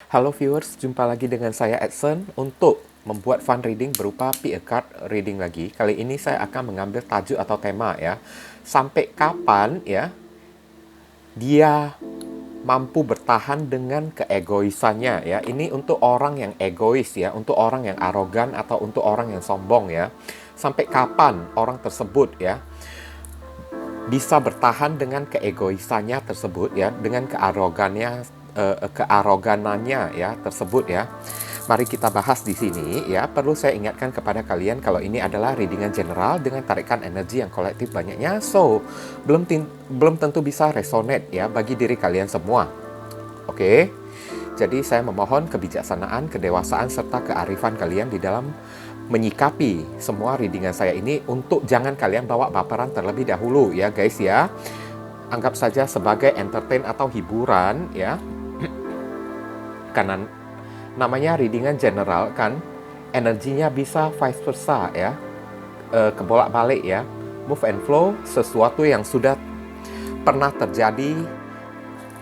Halo viewers, jumpa lagi dengan saya Edson untuk membuat fun reading berupa pick a card reading lagi. Kali ini saya akan mengambil tajuk atau tema ya. Sampai kapan ya dia mampu bertahan dengan keegoisannya ya. Ini untuk orang yang egois ya, untuk orang yang arogan atau untuk orang yang sombong ya. Sampai kapan orang tersebut ya bisa bertahan dengan keegoisannya tersebut ya, dengan kearoganannya ya tersebut ya. Mari kita bahas di sini ya. Perlu saya ingatkan kepada kalian kalau ini adalah readingan general dengan tarikan energi yang kolektif banyaknya. So, belum tentu bisa resonate ya bagi diri kalian semua. Oke. Jadi saya memohon kebijaksanaan, kedewasaan serta kearifan kalian di dalam menyikapi semua readingan saya ini untuk jangan kalian bawa baperan terlebih dahulu ya guys ya. Anggap saja sebagai entertain atau hiburan ya. Karena namanya readingan general kan, energinya bisa vice versa ya, kebolak-balik ya, move and flow, sesuatu yang sudah pernah terjadi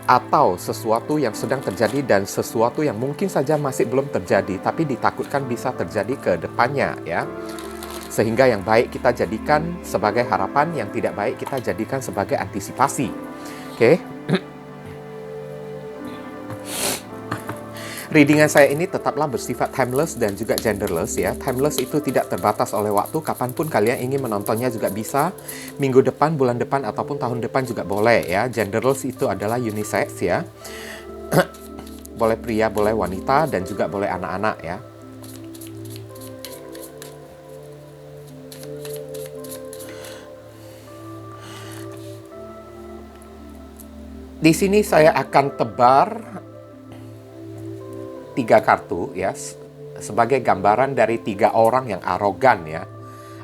atau sesuatu yang sedang terjadi dan sesuatu yang mungkin saja masih belum terjadi tapi ditakutkan bisa terjadi ke depannya ya. Sehingga yang baik kita jadikan sebagai harapan, yang tidak baik kita jadikan sebagai antisipasi. Oke. Readingan saya ini tetaplah bersifat timeless dan juga genderless ya. Timeless itu tidak terbatas oleh waktu, kapanpun kalian ingin menontonnya juga bisa. Minggu depan, bulan depan, ataupun tahun depan juga boleh ya. Genderless itu adalah unisex ya. Boleh pria, boleh wanita, dan juga boleh anak-anak ya. Di sini saya akan tebar 3 kartu ya, sebagai gambaran dari 3 orang yang arogan ya,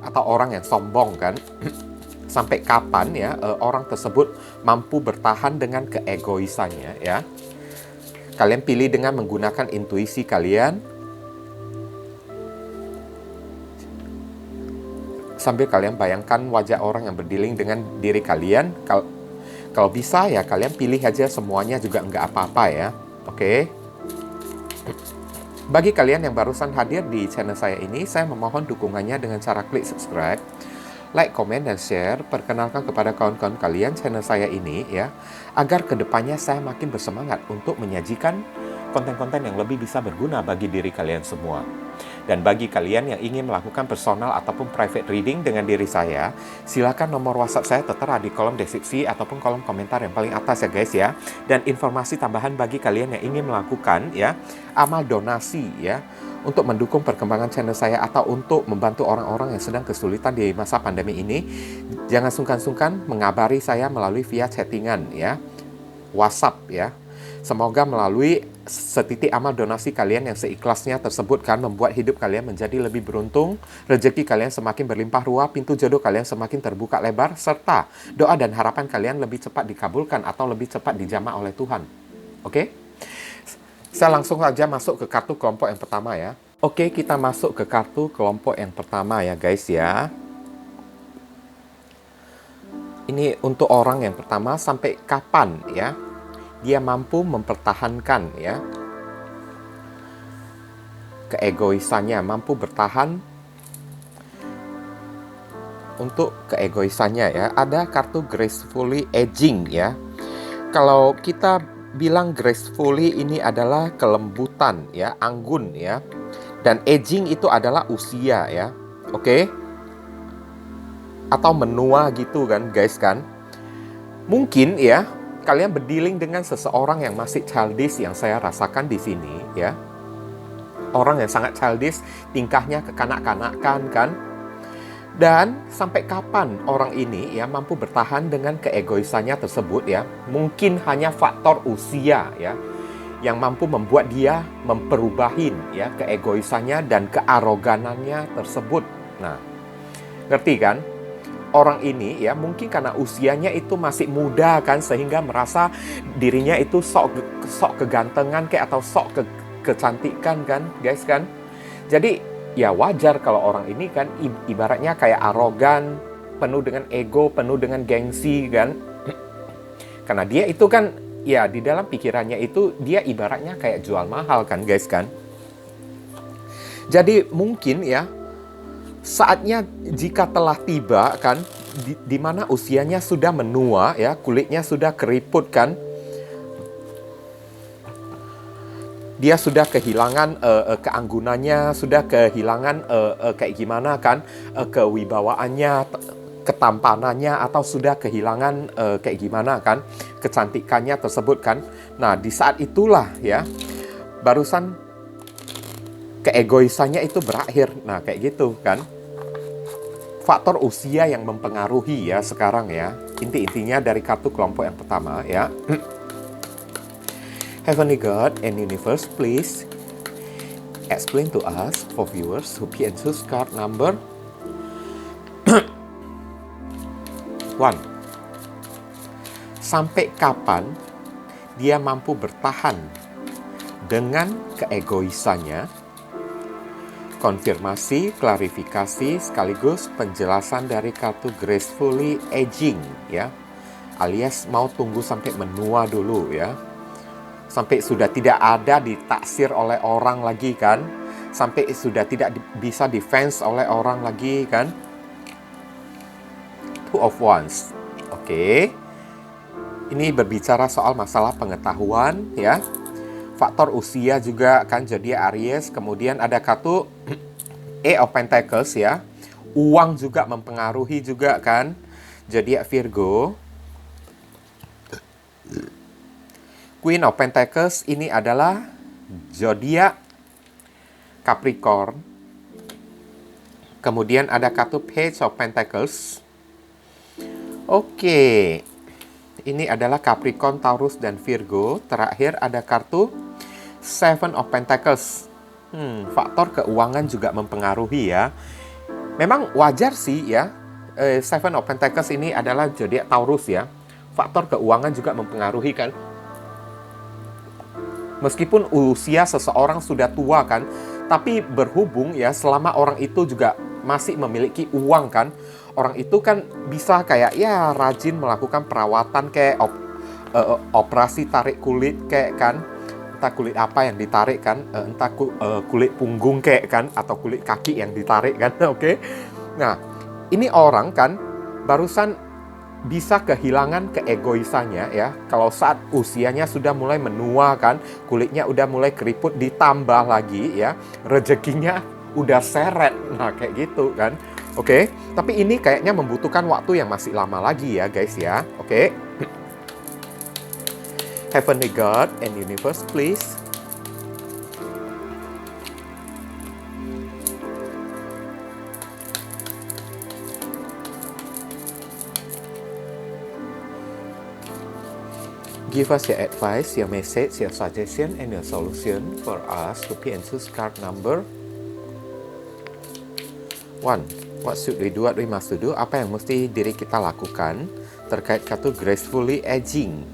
atau orang yang sombong kan. Sampai kapan ya orang tersebut mampu bertahan dengan keegoisannya ya. Kalian pilih dengan menggunakan intuisi kalian, sambil kalian bayangkan wajah orang yang berdealing dengan diri kalian. Kalau bisa ya kalian pilih aja semuanya juga nggak apa-apa ya. Oke. Bagi kalian yang barusan hadir di channel saya ini, saya memohon dukungannya dengan cara klik subscribe, like, komen, dan share. Perkenalkan kepada kawan-kawan kalian channel saya ini ya, agar kedepannya saya makin bersemangat untuk menyajikan konten-konten yang lebih bisa berguna bagi diri kalian semua. Dan bagi kalian yang ingin melakukan personal ataupun private reading dengan diri saya, silakan nomor WhatsApp saya tertera di kolom deskripsi ataupun kolom komentar yang paling atas ya guys ya. Dan informasi tambahan bagi kalian yang ingin melakukan ya amal donasi ya, untuk mendukung perkembangan channel saya atau untuk membantu orang-orang yang sedang kesulitan di masa pandemi ini, jangan sungkan-sungkan mengabari saya melalui via chattingan ya, WhatsApp ya. Semoga melalui setitik amal donasi kalian yang seikhlasnya tersebut kan membuat hidup kalian menjadi lebih beruntung, rezeki kalian semakin berlimpah ruah, pintu jodoh kalian semakin terbuka lebar, serta doa dan harapan kalian lebih cepat dikabulkan atau lebih cepat dijamah oleh Tuhan. Oke? Saya langsung saja masuk ke kartu kelompok yang pertama ya. Oke, kita masuk ke kartu kelompok yang pertama ya guys ya. Ini untuk orang yang pertama, sampai kapan ya dia mampu mempertahankan ya keegoisannya, mampu bertahan untuk keegoisannya ya. Ada kartu gracefully aging ya. Kalau kita bilang gracefully ini adalah kelembutan ya, anggun ya. Dan aging itu adalah usia ya. Oke? Atau menua gitu kan guys kan. Mungkin ya kalian berdealing dengan seseorang yang masih childish yang saya rasakan di sini ya. Orang yang sangat childish, tingkahnya kekanak-kanakan kan. Dan sampai kapan orang ini ya mampu bertahan dengan keegoisannya tersebut ya? Mungkin hanya faktor usia ya yang mampu membuat dia memperubahin ya keegoisannya dan kearoganannya tersebut. Nah, ngerti kan? Orang ini ya mungkin karena usianya itu masih muda kan, sehingga merasa dirinya itu sok kegantengan kayak atau sok kecantikan kan guys kan. Jadi ya wajar kalau orang ini kan ibaratnya kayak arogan, penuh dengan ego, penuh dengan gengsi kan. Karena dia itu kan ya di dalam pikirannya itu dia ibaratnya kayak jual mahal kan guys kan. Jadi mungkin ya saatnya jika telah tiba kan di mana usianya sudah menua ya, kulitnya sudah keriput kan. Dia sudah kehilangan keanggunannya, sudah kehilangan kayak gimana kan kewibawaannya, ketampanannya, atau sudah kehilangan kayak gimana kan kecantikannya tersebut kan. Nah di saat itulah ya barusan keegoisannya itu berakhir. Nah kayak gitu kan. Faktor usia yang mempengaruhi ya sekarang ya. Inti-intinya dari kartu kelompok yang pertama ya. Heavenly God and Universe, please explain to us for viewers who and choose card number 1. Sampai kapan dia mampu bertahan dengan keegoisannya? Konfirmasi, klarifikasi, sekaligus penjelasan dari kartu gracefully aging ya. Alias mau tunggu sampai menua dulu ya. Sampai sudah tidak ada ditaksir oleh orang lagi kan. Sampai sudah tidak bisa defense oleh orang lagi kan. Two of Wands. Oke. Ini berbicara soal masalah pengetahuan ya. Faktor usia juga kan jadi Aries. Kemudian ada kartu Eight of Pentacles ya. Uang juga mempengaruhi juga kan. Jadi Virgo. Queen of Pentacles ini adalah zodiak Capricorn. Kemudian ada kartu Page of Pentacles. Oke. Ini adalah Capricorn, Taurus, dan Virgo. Terakhir ada kartu Seven of Pentacles. Faktor keuangan juga mempengaruhi ya. Memang wajar sih ya. Seven of Pentacles ini adalah zodiak Taurus ya. Faktor keuangan juga mempengaruhi kan. Meskipun usia seseorang sudah tua kan, tapi berhubung ya selama orang itu juga masih memiliki uang kan, orang itu kan bisa kayak ya rajin melakukan perawatan kayak operasi tarik kulit kayak kan, entah kulit apa yang ditarik kan, entah kulit punggung kayak kan, atau kulit kaki yang ditarik kan, oke. Nah, ini orang kan barusan bisa kehilangan keegoisannya ya. Kalau saat usianya sudah mulai menua kan, kulitnya udah mulai keriput, ditambah lagi ya rezekinya udah seret. Nah kayak gitu kan. Oke. Tapi ini kayaknya membutuhkan waktu yang masih lama lagi ya guys ya. Oke. Heavenly God and Universe, please give us your advice, your message, your suggestion, and your solution for us to pick and choose card number 1. What should we do? What we must do? Apa yang mesti diri kita lakukan terkait kartu gracefully aging?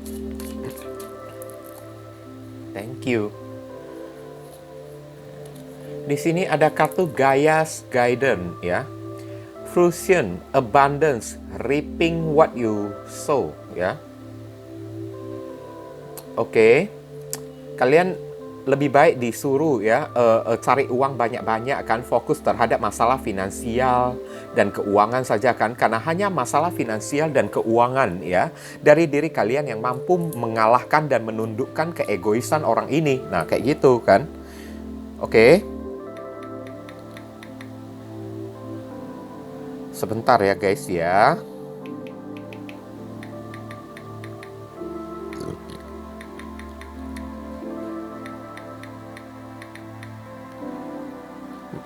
Thank you. Di sini ada kartu Gaia's Guidance ya. Fruition, abundance, reaping what you sow ya. Oke, kalian lebih baik disuruh ya cari uang banyak-banyak kan, fokus terhadap masalah finansial dan keuangan saja kan, karena hanya masalah finansial dan keuangan ya dari diri kalian yang mampu mengalahkan dan menundukkan keegoisan orang ini. Nah kayak gitu kan. Oke. Sebentar ya guys ya.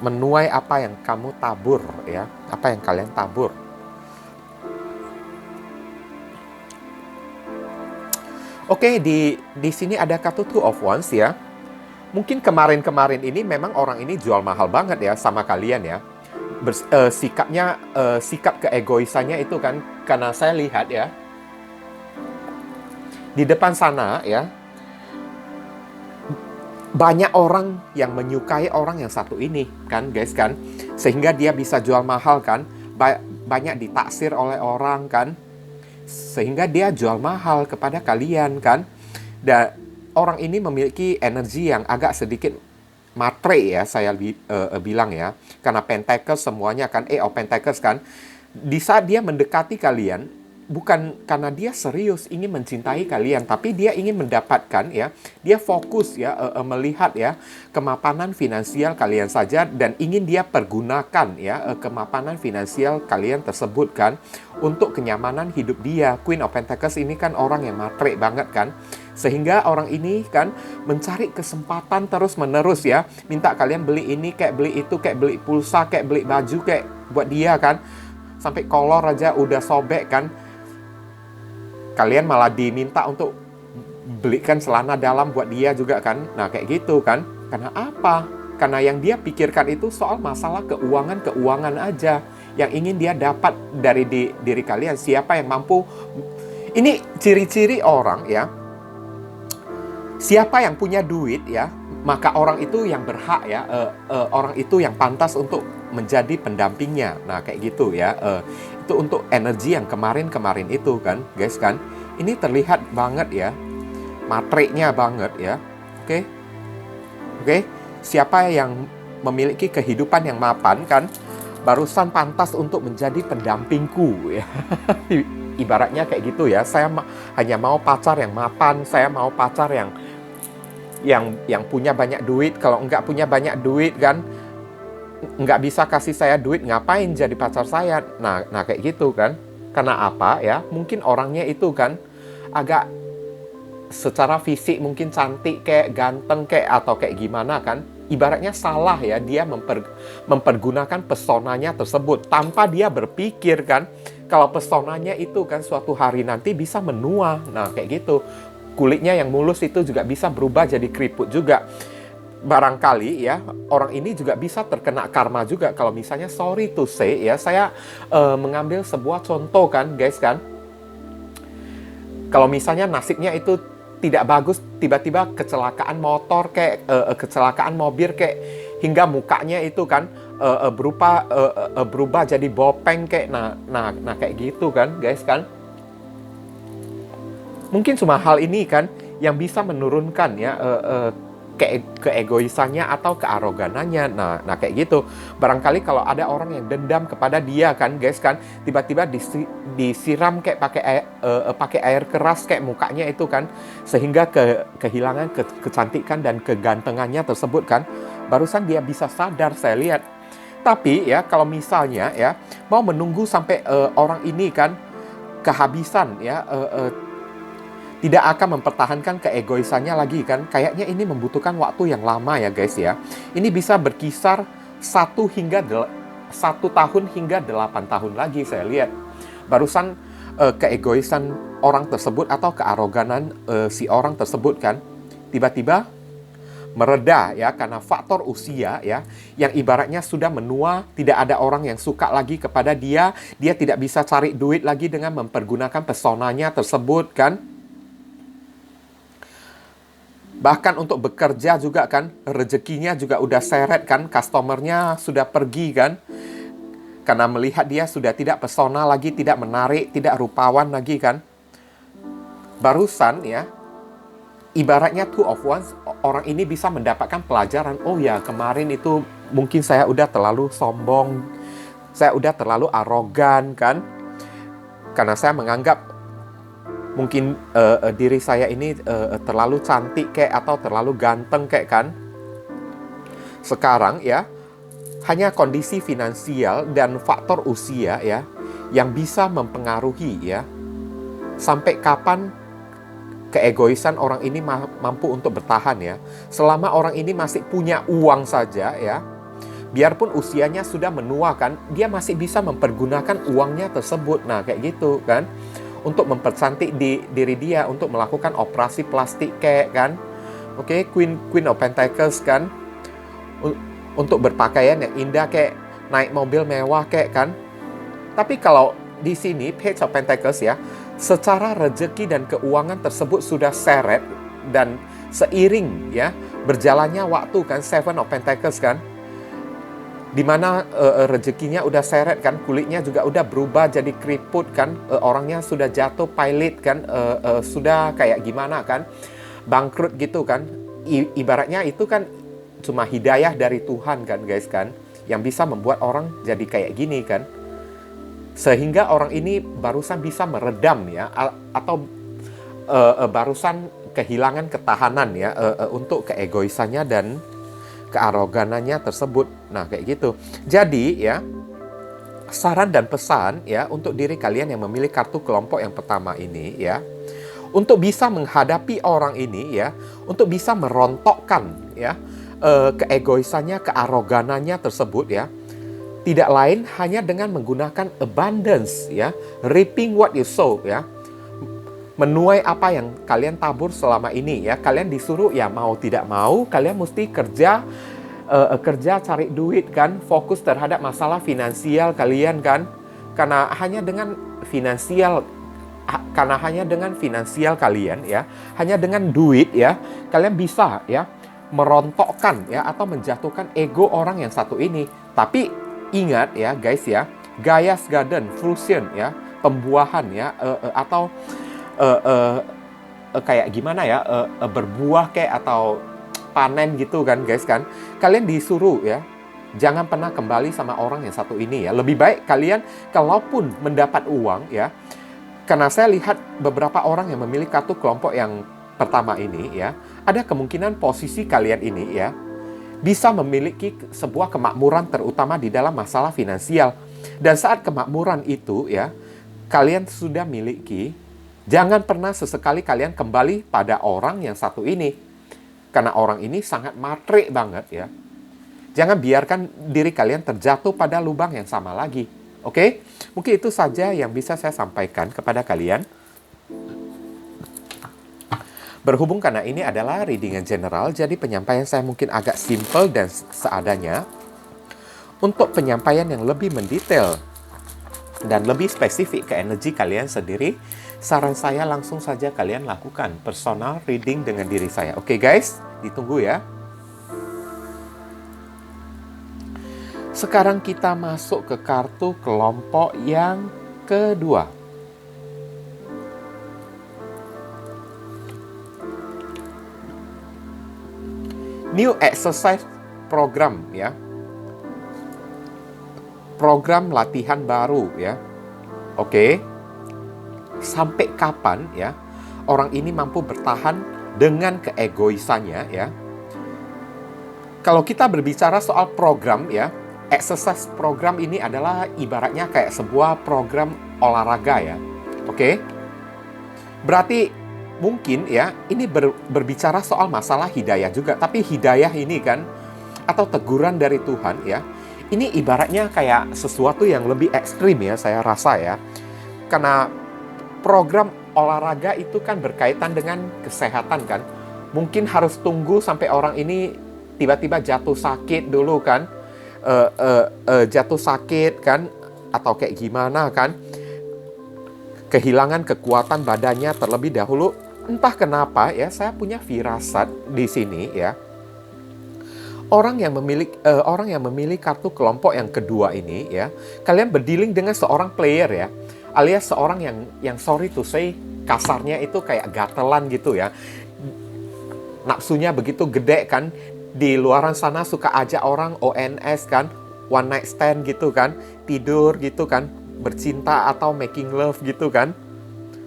Menuai apa yang kamu tabur ya, apa yang kalian tabur. Oke, di sini ada kartu Two of Wands ya. Mungkin kemarin-kemarin ini memang orang ini jual mahal banget ya sama kalian ya. Sikapnya, sikap keegoisannya itu kan, karena saya lihat ya di depan sana ya, banyak orang yang menyukai orang yang satu ini kan guys kan, sehingga dia bisa jual mahal kan, banyak ditaksir oleh orang kan, sehingga dia jual mahal kepada kalian kan. Dan orang ini memiliki energi yang agak sedikit matre ya, saya bilang ya. Karena Pentacle semuanya kan, of Pentacles kan. Di saat dia mendekati kalian, bukan karena dia serius ingin mencintai kalian, tapi dia ingin mendapatkan ya, dia fokus ya, melihat ya kemapanan finansial kalian saja, dan ingin dia pergunakan ya kemapanan finansial kalian tersebut kan untuk kenyamanan hidup dia. Queen of Pentacles ini kan orang yang matre banget kan, sehingga orang ini kan mencari kesempatan terus menerus ya, minta kalian beli ini kayak beli itu, kayak beli pulsa, kayak beli baju kayak buat dia kan, sampai kolor aja udah sobek kan. Kalian malah diminta untuk belikan celana dalam buat dia juga kan. Nah kayak gitu kan. Karena apa? Karena yang dia pikirkan itu soal masalah keuangan aja. Yang ingin dia dapat dari diri kalian. Siapa yang mampu. Ini ciri-ciri orang ya. Siapa yang punya duit ya, maka orang itu yang berhak ya. Orang itu yang pantas untuk menjadi pendampingnya. Nah kayak gitu ya. Itu untuk energi yang kemarin itu kan guys kan, ini terlihat banget ya, matrenya banget ya. Oke, siapa yang memiliki kehidupan yang mapan kan, barusan pantas untuk menjadi pendampingku ya. Ibaratnya kayak gitu ya, saya hanya mau pacar yang mapan, saya mau pacar yang punya banyak duit. Kalau enggak punya banyak duit kan, nggak bisa kasih saya duit, ngapain jadi pacar saya. Nah kayak gitu kan. Karena apa ya, mungkin orangnya itu kan agak secara fisik mungkin cantik kayak ganteng kayak atau kayak gimana kan, ibaratnya salah ya dia mempergunakan pesonanya tersebut tanpa dia berpikir kan kalau pesonanya itu kan suatu hari nanti bisa menua. Nah kayak gitu, kulitnya yang mulus itu juga bisa berubah jadi keriput juga. Barangkali ya orang ini juga bisa terkena karma juga. Kalau misalnya sorry to say ya, saya mengambil sebuah contoh kan guys kan, kalau misalnya nasibnya itu tidak bagus, tiba-tiba kecelakaan motor kayak kecelakaan mobil kayak, hingga mukanya itu kan berubah jadi bopeng kayak nah kayak gitu kan guys kan. Mungkin cuma hal ini kan yang bisa menurunkan ya keegoisannya atau kearoganannya. Nah kayak gitu. Barangkali kalau ada orang yang dendam kepada dia kan guys kan, tiba-tiba disiram kayak pakai air keras kayak mukanya itu kan, sehingga kehilangan kecantikan dan kegantengannya tersebut kan, barusan dia bisa sadar saya lihat. Tapi ya kalau misalnya ya mau menunggu sampai orang ini kan kehabisan ya, tidak akan mempertahankan keegoisannya lagi kan. Kayaknya ini membutuhkan waktu yang lama ya guys ya. Ini bisa berkisar 1 tahun hingga 8 tahun lagi saya lihat. Barusan keegoisan orang tersebut atau kearoganan si orang tersebut kan tiba-tiba mereda ya, karena faktor usia ya, yang ibaratnya sudah menua, tidak ada orang yang suka lagi kepada dia, dia tidak bisa cari duit lagi dengan mempergunakan pesonanya tersebut kan. Bahkan untuk bekerja juga kan, rezekinya juga udah seret kan, customernya sudah pergi kan. Karena melihat dia sudah tidak pesona lagi, tidak menarik, tidak rupawan lagi kan. Barusan ya, ibaratnya 2 of Wands, orang ini bisa mendapatkan pelajaran. Oh ya, kemarin itu mungkin saya udah terlalu sombong, saya udah terlalu arogan kan. Karena saya menganggap mungkin diri saya ini terlalu cantik kayak atau terlalu ganteng kayak kan. Sekarang ya, hanya kondisi finansial dan faktor usia ya yang bisa mempengaruhi ya sampai kapan keegoisan orang ini mampu untuk bertahan ya. Selama orang ini masih punya uang saja ya, biarpun usianya sudah menua kan, dia masih bisa mempergunakan uangnya tersebut. Nah kayak gitu kan, untuk mempercantik diri dia, untuk melakukan operasi plastik kayak kan. Oke, Queen of Pentacles kan, untuk berpakaian yang indah kayak naik mobil mewah kayak kan. Tapi kalau di sini Page of Pentacles ya, secara rezeki dan keuangan tersebut sudah seret, dan seiring ya berjalannya waktu kan, Seven of Pentacles kan, dimana rezekinya udah seret kan, kulitnya juga udah berubah jadi keriput kan, orangnya sudah jatuh pilot kan, sudah kayak gimana kan, bangkrut gitu kan. Ibaratnya itu kan cuma hidayah dari Tuhan kan guys kan, yang bisa membuat orang jadi kayak gini kan. Sehingga orang ini barusan bisa meredam ya, atau barusan kehilangan ketahanan ya, untuk keegoisannya dan kearoganannya tersebut. Nah kayak gitu. Jadi ya, saran dan pesan ya untuk diri kalian yang memilih kartu kelompok yang pertama ini ya, untuk bisa menghadapi orang ini ya, untuk bisa merontokkan ya keegoisannya, kearoganannya tersebut ya, tidak lain hanya dengan menggunakan abundance ya, reaping what you sow ya, menuai apa yang kalian tabur selama ini ya. Kalian disuruh ya mau tidak mau, kalian mesti kerja cari duit kan, fokus terhadap masalah finansial kalian kan. Karena hanya dengan finansial kalian ya, hanya dengan duit ya, kalian bisa ya merontokkan ya atau menjatuhkan ego orang yang satu ini. Tapi ingat ya guys ya, Gaia's Garden, fruition ya, pembuahan ya, atau kayak gimana ya, berbuah kayak atau panen gitu kan guys kan. Kalian disuruh ya, jangan pernah kembali sama orang yang satu ini ya. Lebih baik kalian kalaupun mendapat uang ya, karena saya lihat beberapa orang yang memilih kartu kelompok yang pertama ini ya, ada kemungkinan posisi kalian ini ya bisa memiliki sebuah kemakmuran, terutama di dalam masalah finansial. Dan saat kemakmuran itu ya kalian sudah miliki, jangan pernah sesekali kalian kembali pada orang yang satu ini. Karena orang ini sangat matre banget ya. Jangan biarkan diri kalian terjatuh pada lubang yang sama lagi. Oke? Mungkin itu saja yang bisa saya sampaikan kepada kalian. Berhubung karena ini adalah readingan general, jadi penyampaian saya mungkin agak simple dan seadanya. Untuk penyampaian yang lebih mendetail dan lebih spesifik ke energi kalian sendiri, saran saya langsung saja kalian lakukan personal reading dengan diri saya. Oke guys, ditunggu ya. Sekarang kita masuk ke kartu kelompok yang kedua. New exercise program ya. Program latihan baru ya. Oke. Sampai kapan ya orang ini mampu bertahan dengan keegoisannya ya. Kalau kita berbicara soal program ya, exercise program ini adalah ibaratnya kayak sebuah program olahraga ya. Oke. Berarti mungkin ya, ini berbicara soal masalah hidayah juga. Tapi hidayah ini kan, atau teguran dari Tuhan ya, ini ibaratnya kayak sesuatu yang lebih ekstrim ya, saya rasa ya. Karena program olahraga itu kan berkaitan dengan kesehatan kan. Mungkin harus tunggu sampai orang ini tiba-tiba jatuh sakit dulu kan. Jatuh sakit kan, atau kayak gimana kan. Kehilangan kekuatan badannya terlebih dahulu. Entah kenapa ya, saya punya firasat di sini ya. Orang yang memilih kartu kelompok yang kedua ini ya, kalian berdealing dengan seorang player ya, alias seorang yang sorry to say, kasarnya itu kayak gatelan gitu ya. Nafsunya begitu gede kan, di luaran sana suka ajak orang ONS kan, one night stand gitu kan, tidur gitu kan, bercinta atau making love gitu kan,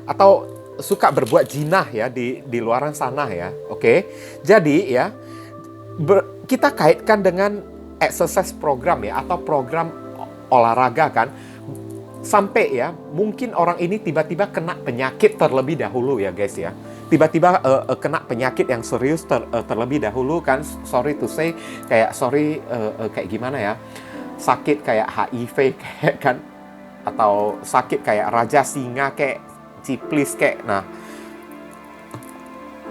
atau suka berbuat jinah ya di luaran sana ya. Oke. Jadi ya, kita kaitkan dengan exercise program ya, atau program olahraga kan. Sampai ya, mungkin orang ini tiba-tiba kena penyakit terlebih dahulu ya guys ya. Tiba-tiba kena penyakit yang serius terlebih dahulu kan. Sorry to say, kayak kayak gimana ya, sakit kayak HIV kayak kan, atau sakit kayak raja singa kayak ciplis kayak. Nah,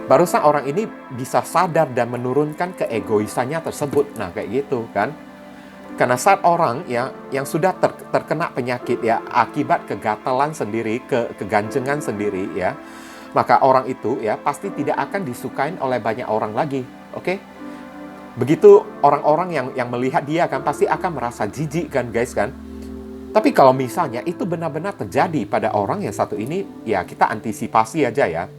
barusan orang ini bisa sadar dan menurunkan keegoisannya tersebut. Nah, kayak gitu kan. Karena saat orang yang sudah terkena penyakit ya, akibat kegatelan sendiri, keganjengan sendiri ya, maka orang itu ya pasti tidak akan disukain oleh banyak orang lagi. Oke? Begitu orang-orang yang melihat dia kan pasti akan merasa jijik kan guys kan. Tapi kalau misalnya itu benar-benar terjadi pada orang yang satu ini, ya kita antisipasi aja ya.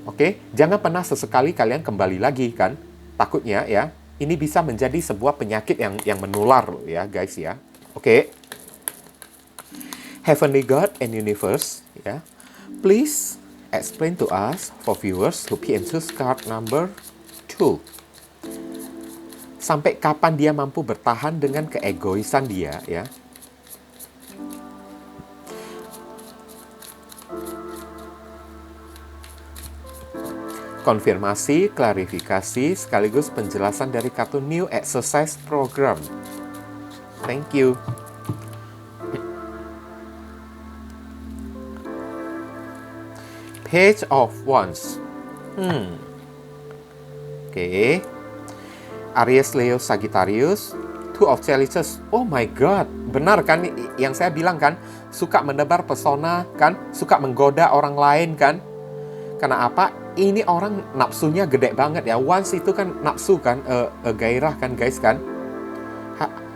Oke, jangan pernah sesekali kalian kembali lagi kan. Takutnya ya, ini bisa menjadi sebuah penyakit yang menular ya guys ya. Oke. Heavenly God and Universe ya. Please explain to us for viewers who pick and choose card number 2. Sampai kapan dia mampu bertahan dengan keegoisan dia ya. Konfirmasi, klarifikasi, sekaligus penjelasan dari kartu New Exercise Program. Thank you. Page of Wands. Oke. Aries, Leo, Sagittarius. Two of Chalices. Oh my God. Benar kan yang saya bilang kan? Suka menebar pesona kan? Suka menggoda orang lain kan? Karena apa? Ini orang nafsunya gede banget ya. Once itu kan nafsu kan, gairah kan guys kan.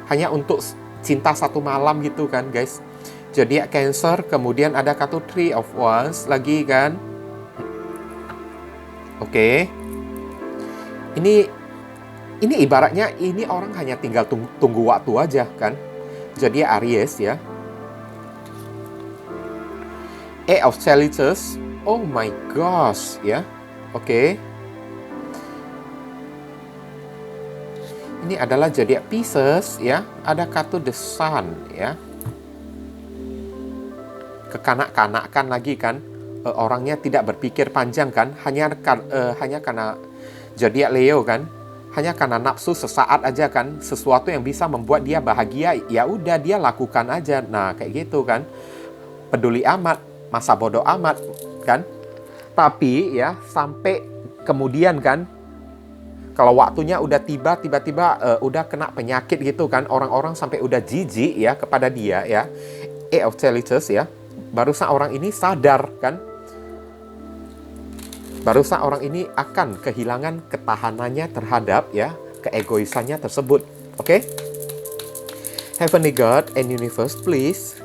Hanya untuk cinta satu malam gitu kan guys. Jadi Cancer, kemudian ada kartu Three of Wands lagi kan. Oke. Ini ibaratnya ini orang hanya tinggal tunggu waktu aja kan. Jadi Aries ya. Eight of Chalices. Oh my gosh, ya. Oke. Ini adalah zodiak Pisces, ya. Ada kartu The Sun, ya. Kekanak-kanakan lagi kan. Orangnya tidak berpikir panjang kan. Hanya karena zodiak Leo kan. Hanya karena nafsu sesaat aja kan. Sesuatu yang bisa membuat dia bahagia, ya udah dia lakukan aja. Nah, kayak gitu kan. Peduli amat, masa bodoh amat kan. Tapi ya sampai kemudian kan, kalau waktunya udah tiba-tiba udah kena penyakit gitu kan, orang-orang sampai udah jijik ya kepada dia ya. Eight of Chalices ya. Barusan orang ini sadar kan. Barusan orang ini akan kehilangan ketahanannya terhadap ya keegoisannya tersebut. Oke? Heavenly God and Universe, please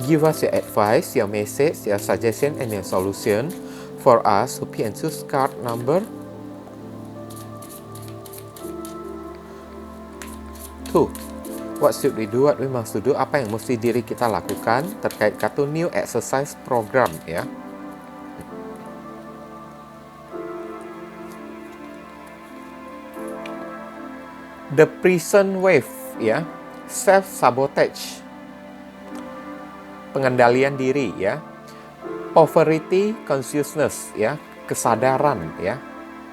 give us your advice, your message, your suggestion, and your solution for us who pick and choose card number 2. What should we do? What we must do? Apa yang mesti diri kita lakukan terkait kartu New Exercise Program ya. The Prison Wave ya. Self-sabotage. Pengendalian diri ya. Poverty consciousness ya, kesadaran ya.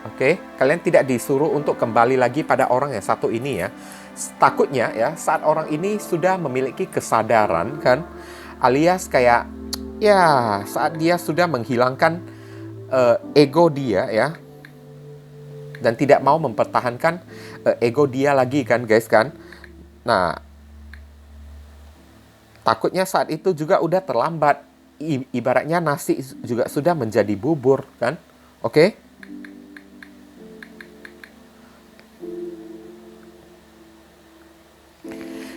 Oke, kalian tidak disuruh untuk kembali lagi pada orang yang satu ini ya. Takutnya ya, saat orang ini sudah memiliki kesadaran kan, alias kayak ya saat dia sudah menghilangkan ego dia ya, dan tidak mau mempertahankan ego dia lagi kan guys kan. Nah, takutnya saat itu juga udah terlambat. Ibaratnya nasi juga sudah menjadi bubur kan. Oke?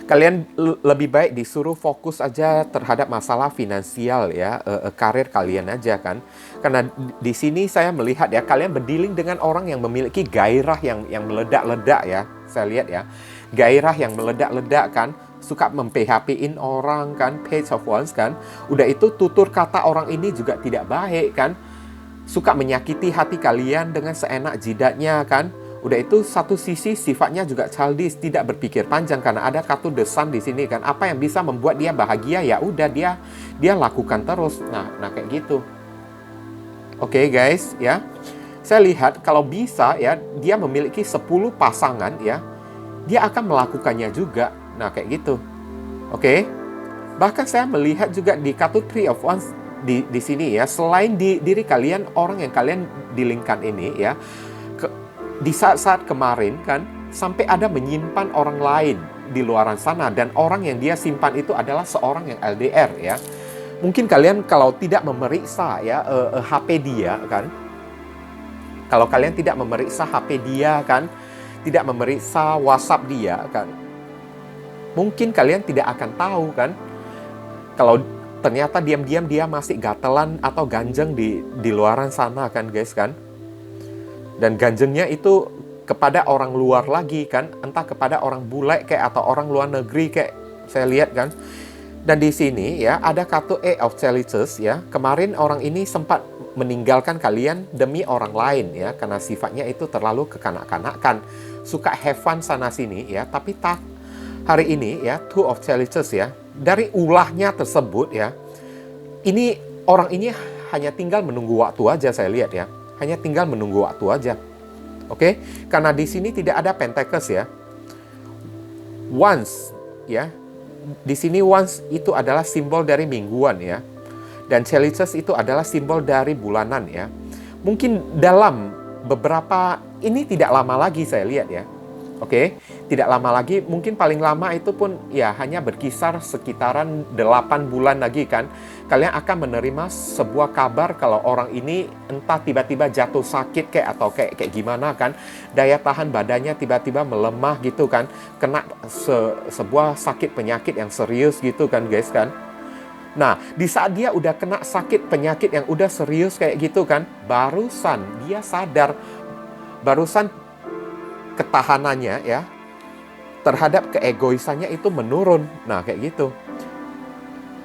Kalian lebih baik disuruh fokus aja terhadap masalah finansial ya, karir kalian aja kan. Karena di sini saya melihat ya, kalian berdealing dengan orang yang memiliki gairah yang meledak-ledak ya. Saya lihat ya, gairah yang meledak-ledak kan. Suka mem-PHP-in orang kan, Page of Wands kan. Udah itu tutur kata orang ini juga tidak baik kan. Suka menyakiti hati kalian dengan seenak jidatnya kan. Udah itu satu sisi sifatnya juga childish, tidak berpikir panjang karena ada kartu The Sun di sini kan. Apa yang bisa membuat dia bahagia ya udah dia lakukan terus. Nah kayak gitu. Oke guys ya. Saya lihat kalau bisa ya, dia memiliki 10 pasangan ya. Dia akan melakukannya juga. Nah, kayak gitu. Oke. Bahkan saya melihat juga di kartu Three of Wands di sini ya, selain di diri kalian, orang yang kalian dilingkan ini ya, di saat-saat kemarin kan, sampai ada menyimpan orang lain di luaran sana, dan orang yang dia simpan itu adalah seorang yang LDR ya. Mungkin kalian kalau tidak memeriksa ya HP dia kan, kalau kalian tidak memeriksa HP dia kan, tidak memeriksa WhatsApp dia kan, mungkin kalian tidak akan tahu kan, kalau ternyata diam-diam dia masih gatelan atau ganjeng di luaran sana kan guys kan. Dan ganjengnya itu kepada orang luar lagi kan, entah kepada orang bule kayak atau orang luar negeri kayak saya lihat kan. Dan di sini ya ada kartu Eight of Chalices ya. Kemarin orang ini sempat meninggalkan kalian demi orang lain ya, karena sifatnya itu terlalu kekanak-kanakan, suka have fun sana sini ya. Tapi hari ini ya, Two of Chalices ya, dari ulahnya tersebut ya, ini orang ini hanya tinggal menunggu waktu aja saya lihat ya. Hanya tinggal menunggu waktu aja. Oke? Karena di sini tidak ada Pentacles ya. Once ya. Di sini once itu adalah simbol dari mingguan ya. Dan Chalices itu adalah simbol dari bulanan ya. Mungkin dalam beberapa, ini tidak lama lagi saya lihat ya. Oke, tidak lama lagi, mungkin paling lama itu pun ya hanya berkisar sekitaran 8 bulan lagi kan. Kalian akan menerima sebuah kabar kalau orang ini entah tiba-tiba jatuh sakit kayak atau kayak gimana kan. Daya tahan badannya tiba-tiba melemah gitu kan. Kena sebuah sakit penyakit yang serius gitu kan guys kan. Nah, di saat dia udah kena sakit penyakit yang udah serius kayak gitu kan, barusan dia sadar, barusan ketahanannya ya terhadap keegoisannya itu menurun. Nah, kayak gitu.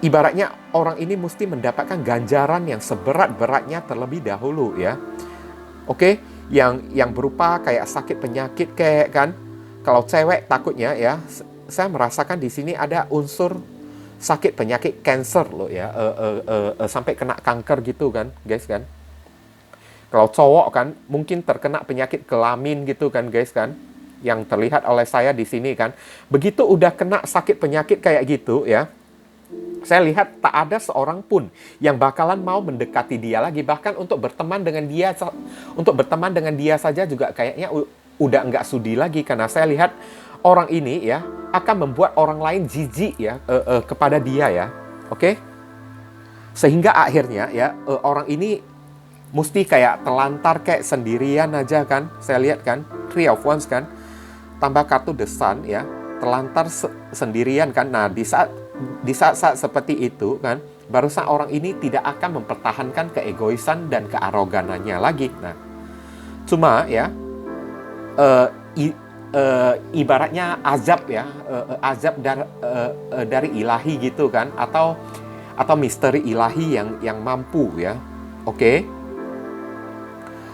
Ibaratnya orang ini mesti mendapatkan ganjaran yang seberat-beratnya terlebih dahulu ya. Oke, yang berupa kayak sakit penyakit kayak kan. Kalau cewek takutnya ya, saya merasakan di sini ada unsur sakit penyakit cancer loh ya, sampai kena kanker gitu kan, guys kan. Kalau cowok kan mungkin terkena penyakit kelamin gitu kan guys kan, yang terlihat oleh saya di sini kan. Begitu udah kena sakit penyakit kayak gitu ya, saya lihat tak ada seorang pun yang bakalan mau mendekati dia lagi. Bahkan untuk berteman dengan dia saja juga kayaknya udah nggak sudi lagi. Karena saya lihat orang ini ya akan membuat orang lain jijik ya kepada dia ya. Oke? Sehingga akhirnya ya orang ini mesti kayak terlantar kayak sendirian aja kan. Saya lihat kan, Three of Wands kan. Tambah kartu The Sun ya, terlantar sendirian kan. Nah, di saat seperti itu kan, barusan orang ini tidak akan mempertahankan keegoisan dan kearoganannya lagi. Nah, cuma ya ibaratnya azab ya, azab dari ilahi gitu kan, atau misteri ilahi yang mampu ya. Oke?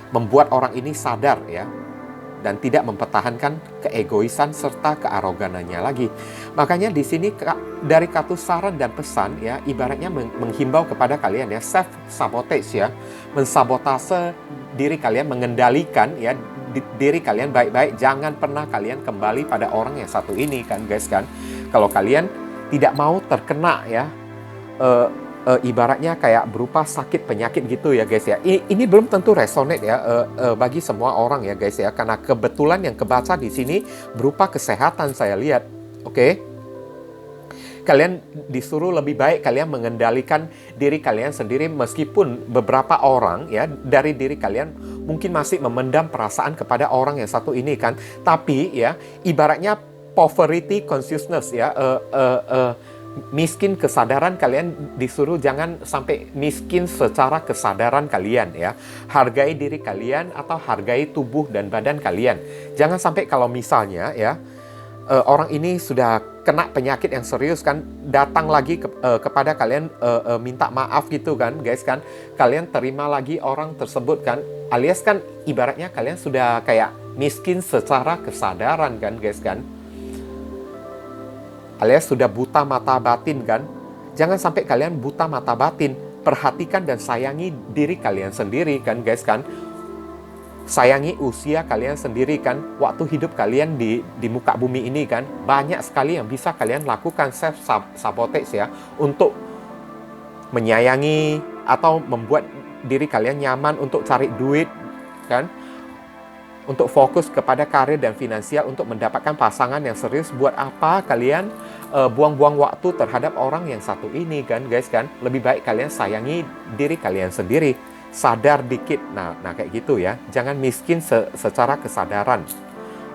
Membuat orang ini sadar ya, dan tidak mempertahankan keegoisan serta kearoganannya lagi. Makanya di sini dari kartu saran dan pesan ya, ibaratnya menghimbau kepada kalian ya, self sabotage ya, mensabotase diri kalian, mengendalikan ya diri kalian baik-baik. Jangan pernah kalian kembali pada orang yang satu ini kan guys kan. Kalau kalian tidak mau terkena ya ibaratnya kayak berupa sakit penyakit gitu ya guys ya. Ini belum tentu resonate ya bagi semua orang ya guys ya, karena kebetulan yang kebaca di sini berupa kesehatan saya lihat. Oke? Kalian disuruh lebih baik kalian mengendalikan diri kalian sendiri, meskipun beberapa orang ya dari diri kalian mungkin masih memendam perasaan kepada orang yang satu ini kan. Tapi ya ibaratnya poverty consciousness ya, miskin kesadaran, kalian disuruh jangan sampai miskin secara kesadaran kalian ya. Hargai diri kalian atau hargai tubuh dan badan kalian. Jangan sampai kalau misalnya ya orang ini sudah kena penyakit yang serius kan, datang lagi kepada kalian minta maaf gitu kan guys kan, kalian terima lagi orang tersebut kan, alias kan ibaratnya kalian sudah kayak miskin secara kesadaran kan guys kan, alias sudah buta mata batin kan. Jangan sampai kalian buta mata batin. Perhatikan dan sayangi diri kalian sendiri kan guys kan. Sayangi usia kalian sendiri kan. Waktu hidup kalian di muka bumi ini kan, banyak sekali yang bisa kalian lakukan self sabotage ya, untuk menyayangi atau membuat diri kalian nyaman untuk cari duit kan, untuk fokus kepada karir dan finansial, untuk mendapatkan pasangan yang serius. Buat apa kalian buang-buang waktu terhadap orang yang satu ini kan guys kan. Lebih baik kalian sayangi diri kalian sendiri, sadar dikit. Nah kayak gitu ya, jangan miskin secara kesadaran.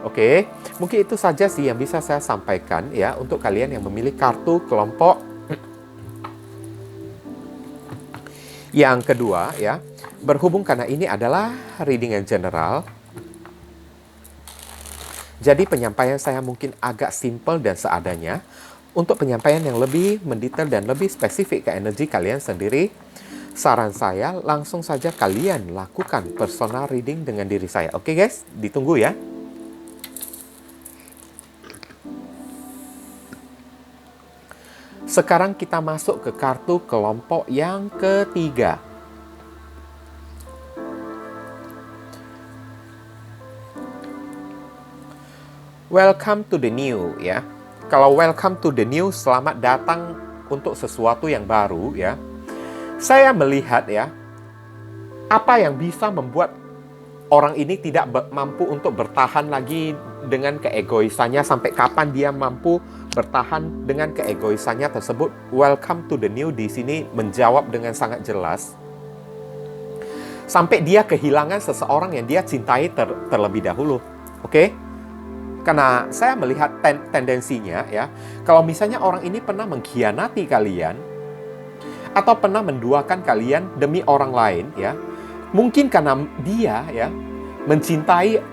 Oke, mungkin itu saja sih yang bisa saya sampaikan ya untuk kalian yang memilih kartu kelompok Yang kedua ya, berhubung karena ini adalah reading yang general, jadi penyampaian saya mungkin agak simple dan seadanya. Untuk penyampaian yang lebih mendetail dan lebih spesifik ke energi kalian sendiri, saran saya langsung saja kalian lakukan personal reading dengan diri saya. Oke guys, ditunggu ya. Sekarang kita masuk ke kartu kelompok yang ketiga. Welcome to the new ya. Kalau welcome to the new, selamat datang untuk sesuatu yang baru ya. Saya melihat ya, apa yang bisa membuat orang ini tidak mampu untuk bertahan lagi dengan keegoisannya, sampai kapan dia mampu bertahan dengan keegoisannya tersebut. Welcome to the new di sini menjawab dengan sangat jelas. Sampai dia kehilangan seseorang yang dia cintai terlebih dahulu. Oke? Karena saya melihat tendensinya ya, kalau misalnya orang ini pernah mengkhianati kalian atau pernah menduakan kalian demi orang lain ya, mungkin karena dia ya mencintai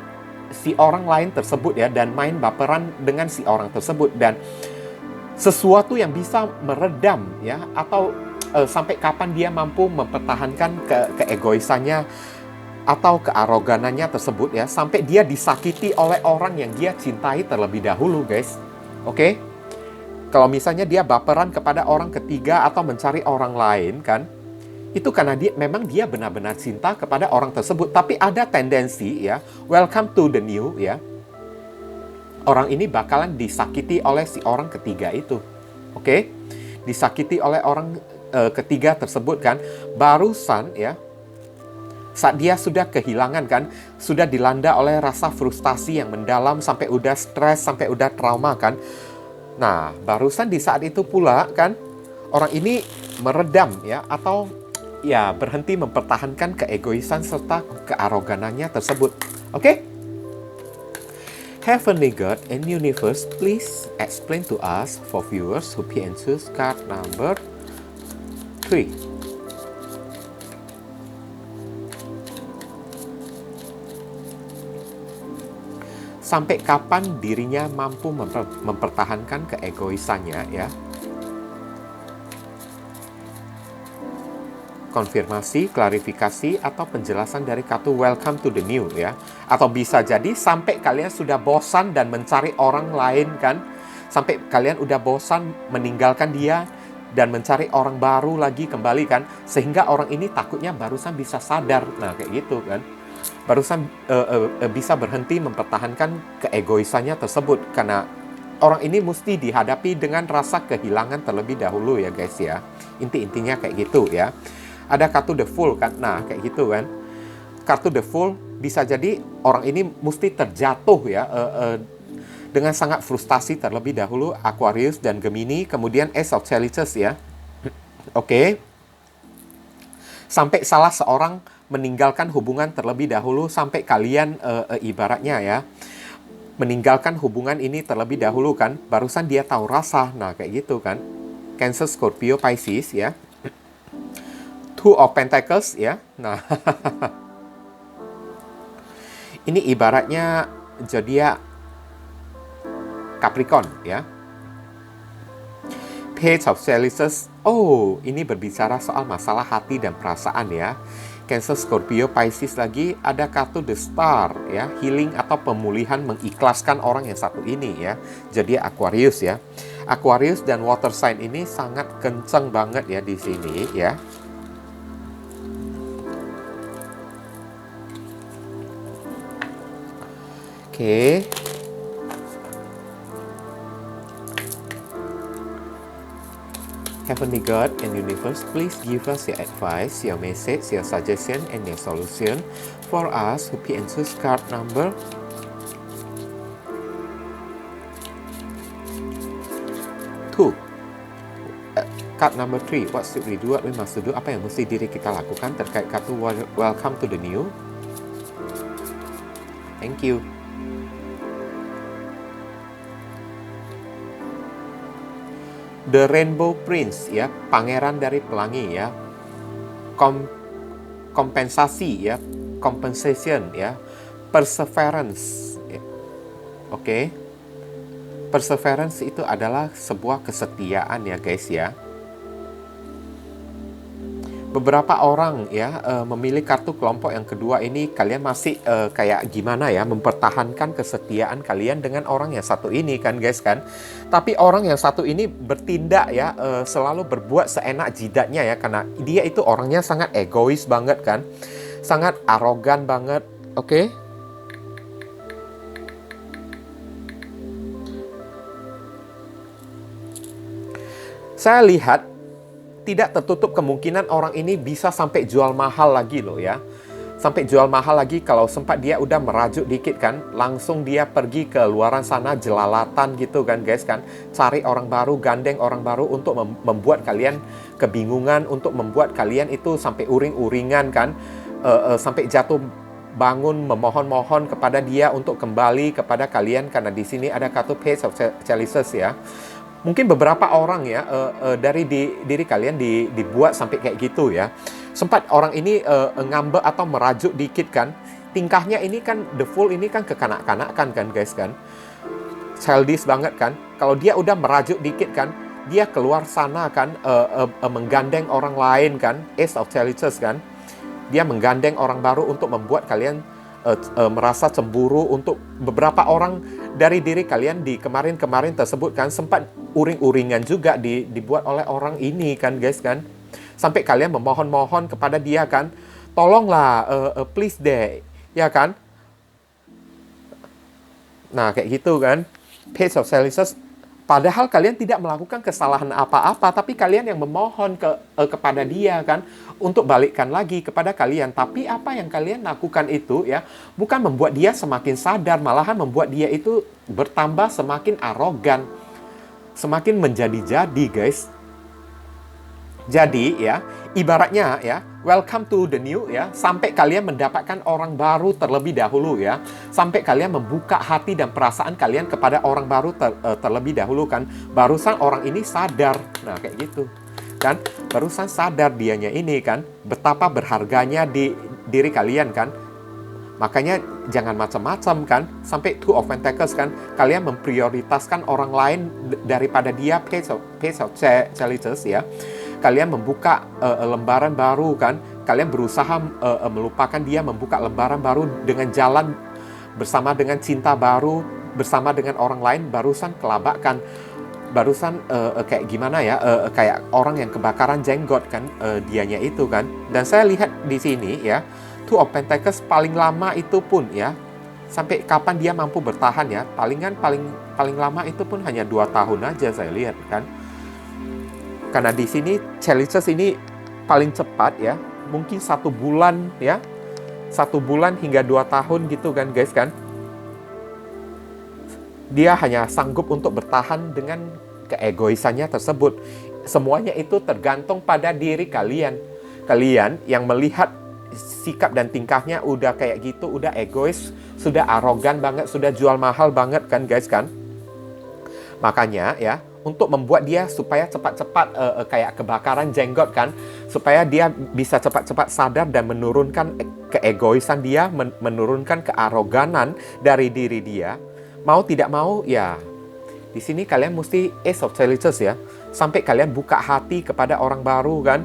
si orang lain tersebut ya, dan main baperan dengan si orang tersebut, dan sesuatu yang bisa meredam ya, atau sampai kapan dia mampu mempertahankan keegoisannya atau kearoganannya tersebut ya, sampai dia disakiti oleh orang yang dia cintai terlebih dahulu guys. Oke? Kalau misalnya dia baperan kepada orang ketiga atau mencari orang lain kan, itu karena memang dia benar-benar cinta kepada orang tersebut. Tapi ada tendensi ya, welcome to the new ya, orang ini bakalan disakiti oleh si orang ketiga itu. Oke? Disakiti oleh orang ketiga tersebut kan, barusan ya, saat dia sudah kehilangan kan, sudah dilanda oleh rasa frustasi yang mendalam, sampai udah stres, sampai udah trauma kan. Nah, barusan di saat itu pula kan, orang ini meredam ya, atau ya berhenti mempertahankan keegoisan serta kearoganannya tersebut. Oke? Heavenly God and Universe, please explain to us for viewers who pay and choose card number 3. Sampai kapan dirinya mampu mempertahankan keegoisannya ya. Konfirmasi, klarifikasi, atau penjelasan dari kartu welcome to the new ya. Atau bisa jadi sampai kalian sudah bosan dan mencari orang lain kan. Sampai kalian udah bosan meninggalkan dia dan mencari orang baru lagi kembali kan. Sehingga orang ini takutnya barusan bisa sadar. Nah kayak gitu kan. Barusan bisa berhenti mempertahankan keegoisannya tersebut, karena orang ini mesti dihadapi dengan rasa kehilangan terlebih dahulu ya guys ya. Intinya kayak gitu ya. Ada kartu The Fool kan, nah kayak gitu kan. Kartu The Fool bisa jadi orang ini mesti terjatuh ya, dengan sangat frustasi terlebih dahulu, Aquarius dan Gemini. Kemudian Ace of Chalices ya. Oke. Sampai salah seorang meninggalkan hubungan terlebih dahulu, sampai kalian ibaratnya ya meninggalkan hubungan ini terlebih dahulu kan, barusan dia tahu rasa. Nah kayak gitu kan. Cancer, Scorpio, Pisces ya. Two of Pentacles ya. Nah ini ibaratnya zodiak Capricorn ya. Page of Chalices. Oh, ini berbicara soal masalah hati dan perasaan ya. Cancer, Scorpio, Pisces lagi. Ada kartu The Star ya, healing atau pemulihan, mengikhlaskan orang yang satu ini ya. Jadi Aquarius ya. Aquarius dan water sign ini sangat kenceng banget ya di sini ya. Oke. Heavenly God and Universe, please give us your advice, your message, your suggestion, and your solution for us who pay and choose card number 2. Card number 3. What should we do? What we must do? Apa yang mesti diri kita lakukan terkait kartu Welcome to the New? Thank you. The Rainbow Prince ya, pangeran dari pelangi ya. kompensasi ya, compensation ya, perseverance ya. Oke. Perseverance itu adalah sebuah kesetiaan ya guys ya. Beberapa orang ya memilih kartu kelompok yang kedua ini, kalian masih kayak gimana ya mempertahankan kesetiaan kalian dengan orang yang satu ini kan guys kan. Tapi orang yang satu ini bertindak ya selalu berbuat seenak jidatnya ya, karena dia itu orangnya sangat egois banget kan. Sangat arogan banget. Oke. Saya lihat tidak tertutup kemungkinan orang ini bisa sampai jual mahal lagi loh ya. Sampai jual mahal lagi kalau sempat dia udah merajuk dikit kan, langsung dia pergi ke luaran sana jelalatan gitu kan guys kan. Cari orang baru, gandeng orang baru untuk membuat kalian kebingungan, untuk membuat kalian itu sampai uring-uringan kan. Sampai jatuh bangun memohon-mohon kepada dia untuk kembali kepada kalian, karena di sini ada kartu Page of Chalices ya. Mungkin beberapa orang ya dari diri kalian dibuat sampai kayak gitu ya. Sempat orang ini ngambek atau merajuk dikit kan. Tingkahnya ini kan the Fool ini kan kekanak-kanakan kan guys kan. Childish banget kan. Kalau dia udah merajuk dikit kan, dia keluar sana kan menggandeng orang lain kan. Ace of Chalices kan. Dia menggandeng orang baru untuk membuat kalian merasa cemburu. Untuk beberapa orang dari diri kalian di kemarin-kemarin tersebut kan sempat uring-uringan juga dibuat oleh orang ini kan guys kan. Sampai kalian memohon-mohon kepada dia kan, tolonglah please deh ya kan. Nah kayak gitu kan. Page of Chalices, padahal kalian tidak melakukan kesalahan apa-apa, tapi kalian yang memohon kepada dia kan untuk balikkan lagi kepada kalian. Tapi apa yang kalian lakukan itu ya bukan membuat dia semakin sadar, malahan membuat dia itu bertambah semakin arogan, semakin menjadi-jadi guys. Jadi ya ibaratnya ya, welcome to the new ya, sampai kalian mendapatkan orang baru terlebih dahulu ya, sampai kalian membuka hati dan perasaan kalian kepada orang baru terlebih dahulu kan. Barusan orang ini sadar, nah kayak gitu kan, barusan sadar dianya ini kan betapa berharganya di diri kalian kan. Makanya jangan macam-macam kan, sampai Two of Pentacles kan, kalian memprioritaskan orang lain daripada dia. Page of Chalices ya, kalian membuka lembaran baru kan, kalian berusaha melupakan dia, membuka lembaran baru dengan jalan bersama dengan cinta baru, bersama dengan orang lain. Barusan kelabakan, barusan kayak gimana ya, kayak orang yang kebakaran jenggot kan dianya itu kan. Dan saya lihat di sini ya, Two of Pentacles paling lama itu pun ya, sampai kapan dia mampu bertahan ya, paling lama itu pun hanya 2 tahun aja saya lihat kan. Karena di sini Chalices ini paling cepat ya, mungkin 1 bulan ya, 1 bulan hingga 2 tahun gitu kan guys kan. Dia hanya sanggup untuk bertahan dengan keegoisannya tersebut. Semuanya itu tergantung pada diri kalian. Kalian yang melihat sikap dan tingkahnya udah kayak gitu, udah egois, sudah arogan banget, sudah jual mahal banget kan guys kan. Makanya ya, untuk membuat dia supaya cepat-cepat kayak kebakaran jenggot kan, supaya dia bisa cepat-cepat sadar dan menurunkan keegoisan dia, menurunkan kearoganan dari diri dia. Mau tidak mau ya, di sini kalian mesti Ace of Chalices ya, sampai kalian buka hati kepada orang baru kan.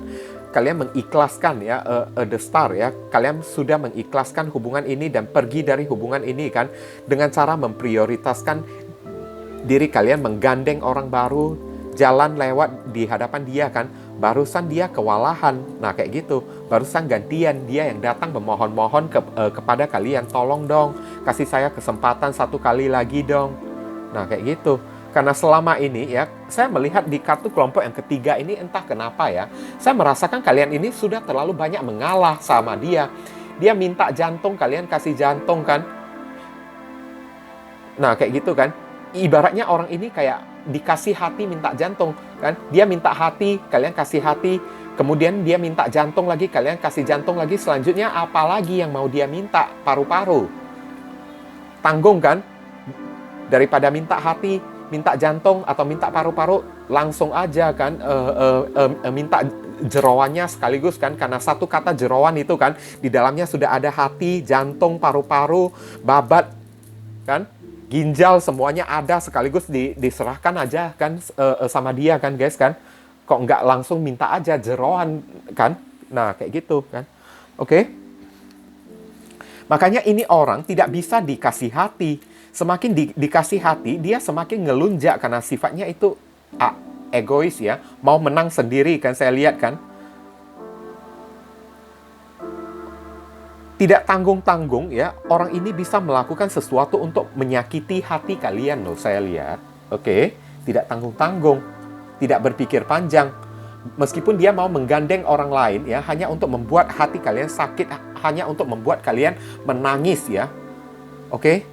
Kalian mengikhlaskan ya, the star ya, kalian sudah mengikhlaskan hubungan ini dan pergi dari hubungan ini kan, dengan cara memprioritaskan diri kalian, menggandeng orang baru, jalan lewat di hadapan dia kan. Barusan dia kewalahan, nah kayak gitu, barusan gantian dia yang datang memohon-mohon kepada kalian, tolong dong, kasih saya kesempatan 1 kali lagi dong. Nah kayak gitu. Karena selama ini ya, saya melihat di kartu kelompok yang ketiga ini entah kenapa ya, saya merasakan kalian ini sudah terlalu banyak mengalah sama dia. Dia minta jantung, kalian kasih jantung kan. Nah kayak gitu kan. Ibaratnya orang ini kayak dikasih hati minta jantung kan. Dia minta hati, kalian kasih hati. Kemudian dia minta jantung lagi, kalian kasih jantung lagi. Selanjutnya apa lagi yang mau dia minta? Paru-paru. Tanggung kan? Daripada minta hati, minta jantung atau minta paru-paru, langsung aja kan minta jeroannya sekaligus kan, karena satu kata jeroan itu kan di dalamnya sudah ada hati, jantung, paru-paru, babat kan, ginjal, semuanya ada sekaligus diserahkan aja kan sama dia kan guys kan. Kok nggak langsung minta aja jeroan kan? Nah kayak gitu kan. Oke. Makanya ini orang tidak bisa dikasih hati. Semakin dikasih hati, dia semakin ngelunjak karena sifatnya itu egois ya, mau menang sendiri kan, saya lihat kan. Tidak tanggung-tanggung ya, orang ini bisa melakukan sesuatu untuk menyakiti hati kalian loh, saya lihat. Oke, tidak tanggung-tanggung, tidak berpikir panjang. Meskipun dia mau menggandeng orang lain ya, hanya untuk membuat hati kalian sakit, hanya untuk membuat kalian menangis ya. Oke,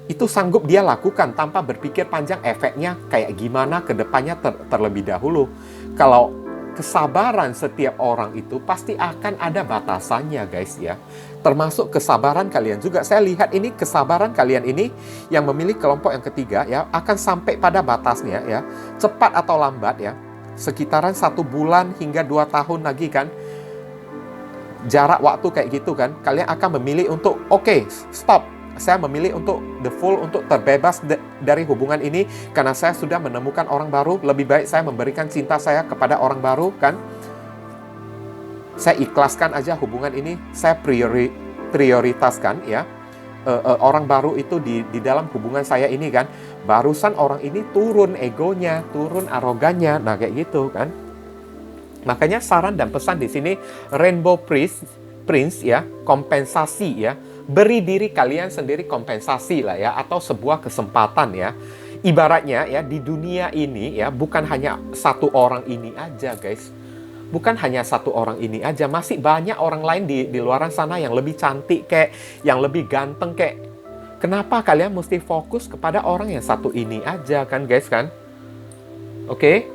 itu sanggup dia lakukan tanpa berpikir panjang efeknya kayak gimana ke depannya terlebih dahulu. Kalau kesabaran setiap orang itu pasti akan ada batasannya guys ya. Termasuk kesabaran kalian juga. Saya lihat ini kesabaran kalian ini yang memilih kelompok yang ketiga ya, akan sampai pada batasnya ya. Cepat atau lambat ya, sekitaran 1 bulan hingga 2 tahun lagi kan, jarak waktu kayak gitu kan, kalian akan memilih untuk oke, stop. Saya memilih untuk the full, untuk terbebas dari hubungan ini karena saya sudah menemukan orang baru. Lebih baik saya memberikan cinta saya kepada orang baru kan. Saya ikhlaskan aja hubungan ini. Saya prioritaskan ya orang baru itu di dalam hubungan saya ini kan. Barusan orang ini turun egonya, turun arogannya. Nah kayak gitu kan. Makanya saran dan pesan di sini Rainbow Prince ya, kompensasi ya. Beri diri kalian sendiri kompensasi lah ya, atau sebuah kesempatan ya. Ibaratnya ya, di dunia ini ya, bukan hanya satu orang ini aja guys. Bukan hanya satu orang ini aja, masih banyak orang lain di luar sana yang lebih cantik kayak, yang lebih ganteng kayak. Kenapa kalian mesti fokus kepada orang yang satu ini aja kan guys kan? Oke?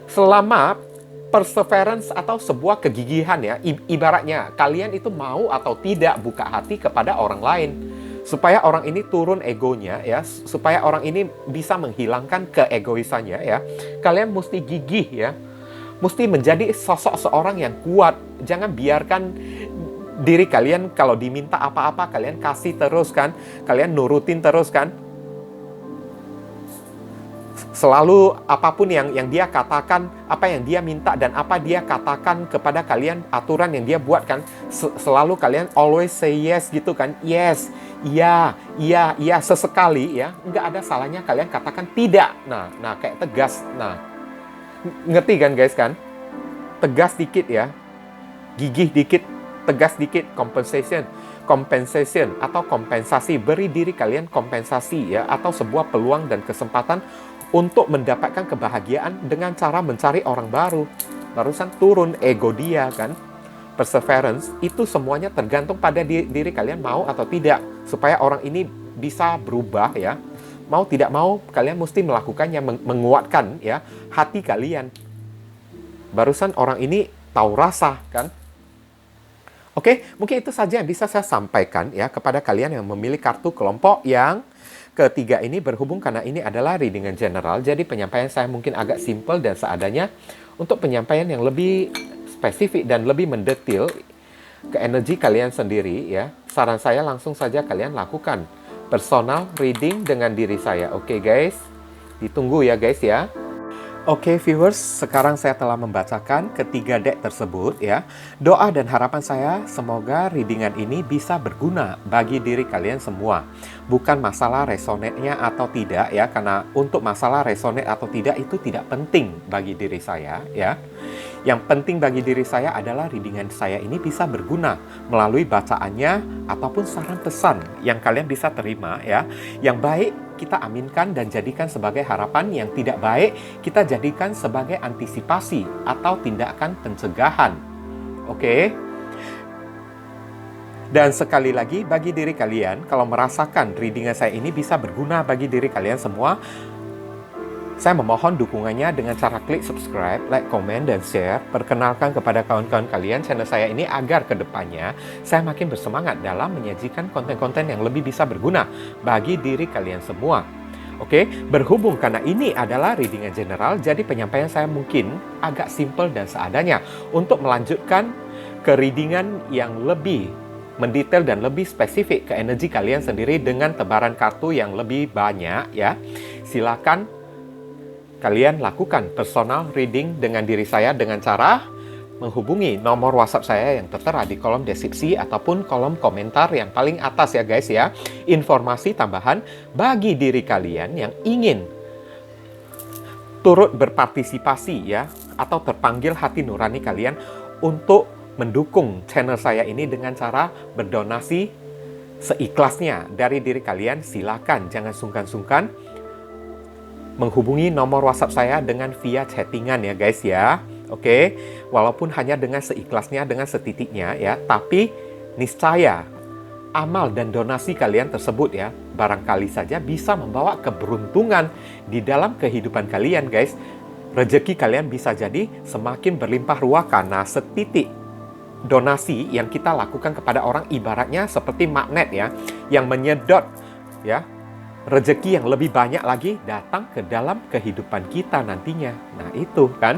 Selama perseverance atau sebuah kegigihan ya, ibaratnya kalian itu mau atau tidak buka hati kepada orang lain supaya orang ini turun egonya ya, supaya orang ini bisa menghilangkan keegoisannya ya. Kalian mesti gigih ya, mesti menjadi sosok seorang yang kuat. Jangan biarkan diri kalian kalau diminta apa-apa kalian kasih terus kan, kalian nurutin terus kan. Selalu apapun yang dia katakan, apa yang dia minta dan apa dia katakan kepada kalian, aturan yang dia buat kan, selalu kalian always say yes gitu kan. Yes, iya, sesekali ya, nggak ada salahnya kalian katakan tidak. Nah kayak tegas. Nah, ngerti kan guys kan? Tegas dikit ya, gigih dikit, tegas dikit, compensation atau kompensasi. Beri diri kalian kompensasi ya, atau sebuah peluang dan kesempatan untuk mendapatkan kebahagiaan dengan cara mencari orang baru. Barusan turun ego dia kan. Perseverance itu semuanya tergantung pada diri kalian mau atau tidak. Supaya orang ini bisa berubah ya. Mau tidak mau kalian mesti melakukannya, menguatkan ya hati kalian. Barusan orang ini tahu rasa kan. Oke, mungkin itu saja yang bisa saya sampaikan ya kepada kalian yang memilih kartu kelompok yang ketiga ini, berhubung karena ini adalah readingan general, jadi penyampaian saya mungkin agak simple dan seadanya. Untuk penyampaian yang lebih spesifik dan lebih mendetil ke energi kalian sendiri ya, saran saya langsung saja kalian lakukan personal reading dengan diri saya. Oke guys, ditunggu ya guys ya. Oke viewers, sekarang saya telah membacakan ketiga deck tersebut ya. Doa dan harapan saya semoga readingan ini bisa berguna bagi diri kalian semua. Bukan masalah resonate-nya atau tidak ya, karena untuk masalah resonate atau tidak itu tidak penting bagi diri saya ya. Yang penting bagi diri saya adalah readingan saya ini bisa berguna melalui bacaannya ataupun saran pesan yang kalian bisa terima ya. Yang baik kita aminkan dan jadikan sebagai harapan, yang tidak baik kita jadikan sebagai antisipasi atau tindakan pencegahan. Oke? Dan sekali lagi bagi diri kalian, kalau merasakan readingan saya ini bisa berguna bagi diri kalian semua, saya memohon dukungannya dengan cara klik subscribe, like, komen, dan share. Perkenalkan kepada kawan-kawan kalian channel saya ini agar kedepannya saya makin bersemangat dalam menyajikan konten-konten yang lebih bisa berguna bagi diri kalian semua. Oke, berhubung karena ini adalah reading yang general, jadi penyampaian saya mungkin agak simple dan seadanya untuk melanjutkan ke readingan yang lebih mendetail dan lebih spesifik ke energi kalian sendiri dengan tebaran kartu yang lebih banyak ya. Silakan kalian lakukan personal reading dengan diri saya dengan cara menghubungi nomor WhatsApp saya yang tertera di kolom deskripsi ataupun kolom komentar yang paling atas ya guys ya. Informasi tambahan bagi diri kalian yang ingin turut berpartisipasi ya atau terpanggil hati nurani kalian untuk mendukung channel saya ini dengan cara berdonasi seikhlasnya dari diri kalian. Silakan, jangan sungkan-sungkan menghubungi nomor WhatsApp saya dengan via chattingan ya guys ya. Oke, walaupun hanya dengan seikhlasnya, dengan setitiknya ya, tapi niscaya amal dan donasi kalian tersebut ya, barangkali saja bisa membawa keberuntungan di dalam kehidupan kalian guys. Rezeki kalian bisa jadi semakin berlimpah ruah karena setitik donasi yang kita lakukan kepada orang ibaratnya seperti magnet ya, yang menyedot ya, rezeki yang lebih banyak lagi datang ke dalam kehidupan kita nantinya. Nah itu kan.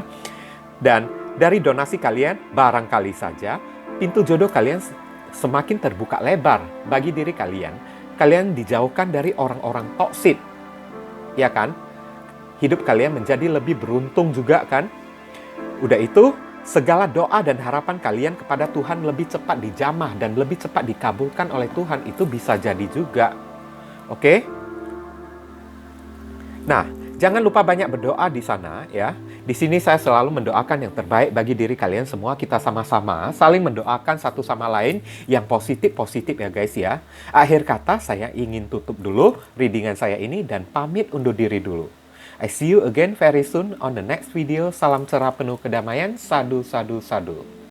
Dan dari donasi kalian, barangkali saja pintu jodoh kalian semakin terbuka lebar bagi diri kalian. Kalian dijauhkan dari orang-orang toksik, ya kan? Hidup kalian menjadi lebih beruntung juga kan? Udah itu, segala doa dan harapan kalian kepada Tuhan lebih cepat dijamah dan lebih cepat dikabulkan oleh Tuhan. Itu bisa jadi juga. Oke? Nah, jangan lupa banyak berdoa di sana ya. Di sini saya selalu mendoakan yang terbaik bagi diri kalian semua. Kita sama-sama saling mendoakan satu sama lain yang positif-positif ya guys ya. Akhir kata saya ingin tutup dulu readingan saya ini dan pamit undur diri dulu. I see you again very soon on the next video. Salam cerah penuh kedamaian. Sadu, sadu, sadu.